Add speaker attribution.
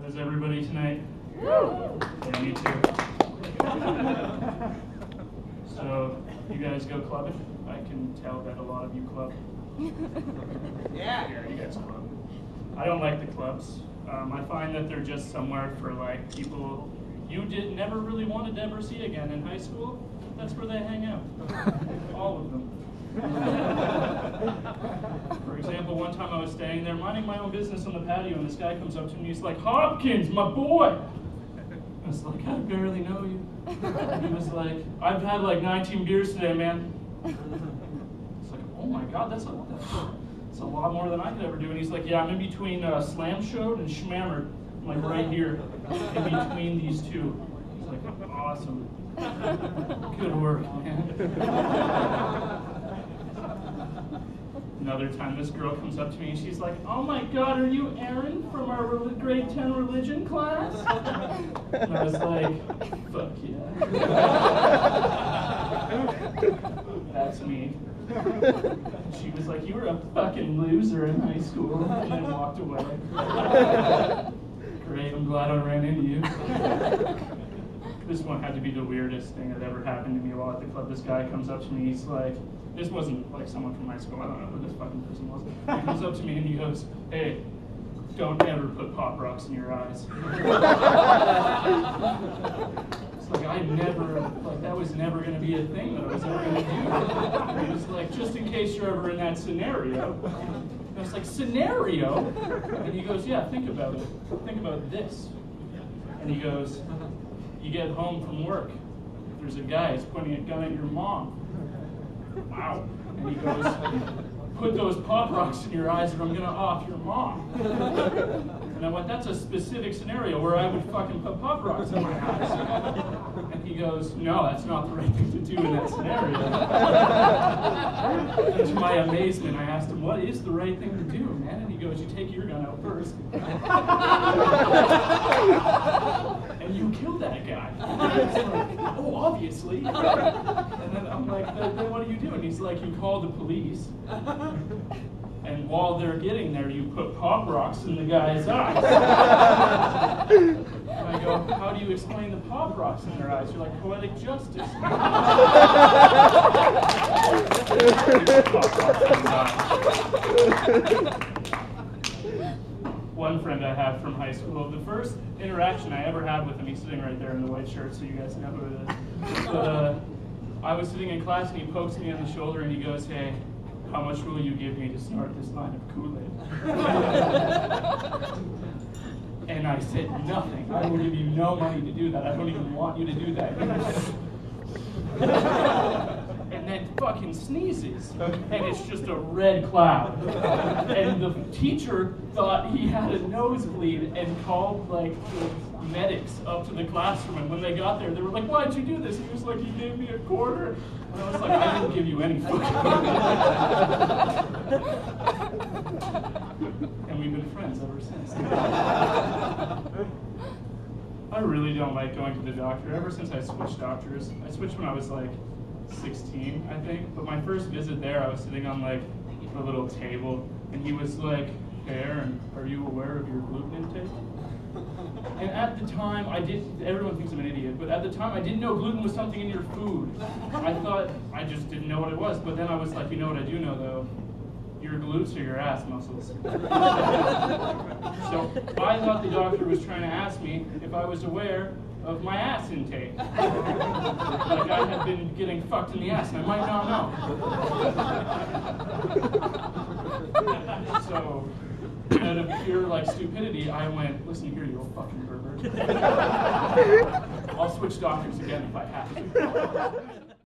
Speaker 1: How's everybody tonight? Yeah, me too. So, you guys go clubbing? I can tell that a lot of you club.
Speaker 2: Yeah.
Speaker 1: You guys club. I don't like the clubs. I find that they're just somewhere for like people you never really wanted to ever see again in high school. That's where they hang out. All of them. For example, one time I was staying there minding my own business on the patio, and this guy comes up to me and he's like, "Hopkins, my boy!" I was like, "I barely know you." He was like, "I've had like 19 beers today, man." It's like, "Oh my God, that's a lot more than I could ever do." And he's like, "Yeah, I'm in between Slam Showed and Schmammered. I'm like right here, in between these two." He's like, "Awesome. Good work, man." Another time, this girl comes up to me and she's like, "Oh my God, are you Aaron from our grade 10 religion class?" And I was like, "Fuck yeah." That's me. She was like, "You were a fucking loser in high school," and then walked away. Great, I'm glad I ran into you. This one had to be the weirdest thing that ever happened to me while at the club. This guy comes up to me, he's like, this wasn't like someone from high school, I don't know who this fucking person was. He comes up to me and he goes, "Hey, don't ever put Pop Rocks in your eyes." It's like, that was never going to be a thing that I was ever going to do. He was like, "Just in case you're ever in that scenario." And I was like, "Scenario?" And he goes, "Yeah, think about it. Think about this." And he goes, "You get home from work, there's a guy who's pointing a gun at your mom." Wow. And he goes, "Put those Pop Rocks in your eyes or I'm gonna off your mom." And I went, "That's a specific scenario where I would fucking put Pop Rocks in my eyes." And he goes, "No, that's not the right thing to do in that scenario." And to my amazement, I asked him, "What is the right thing to do, man?" And he goes, "You take your gun out first. And you kill that guy." It's like, "Oh, obviously." And then I'm like, "Then what do you do?" And he's like, "You call the police. And while they're getting there, you put Pop Rocks in the guy's eyes." And I go, "How do you explain the Pop Rocks in their eyes?" You're like, "Poetic justice." Pop Rocks in his eyes. One friend I have from high school, the first interaction I ever had with him, he's sitting right there in the white shirt, so you guys know who it is. But I was sitting in class and he pokes me on the shoulder and he goes, "Hey, how much will you give me to start this line of Kool-Aid?" And I said, "Nothing. I will give you no money to do that. I don't even want you to do that." And then fucking sneezes, and it's just a red cloud. And the teacher thought he had a nosebleed and called like the medics up to the classroom. And when they got there, they were like, "Why'd you do this?" He was like, "You gave me a quarter." And I was like, "I didn't give you any fucking money." And we've been friends ever since. I really don't like going to the doctor. Ever since I switched doctors, I switched when I was like 16, I think. But my first visit there, I was sitting on like a little table, and he was like, "Hey Aaron, are you aware of your gluten intake?" And at the time, everyone thinks I'm an idiot, but at the time I didn't know gluten was something in your food. I just didn't know what it was. But then I was like, "You know what I do know though? Your glutes are your ass muscles." So I thought the doctor was trying to ask me if I was aware of my ass intake. Like I had been getting fucked in the ass and I might not know. So out of pure like stupidity, I went, "Listen here, you old fucking pervert. I'll switch doctors again if I have to."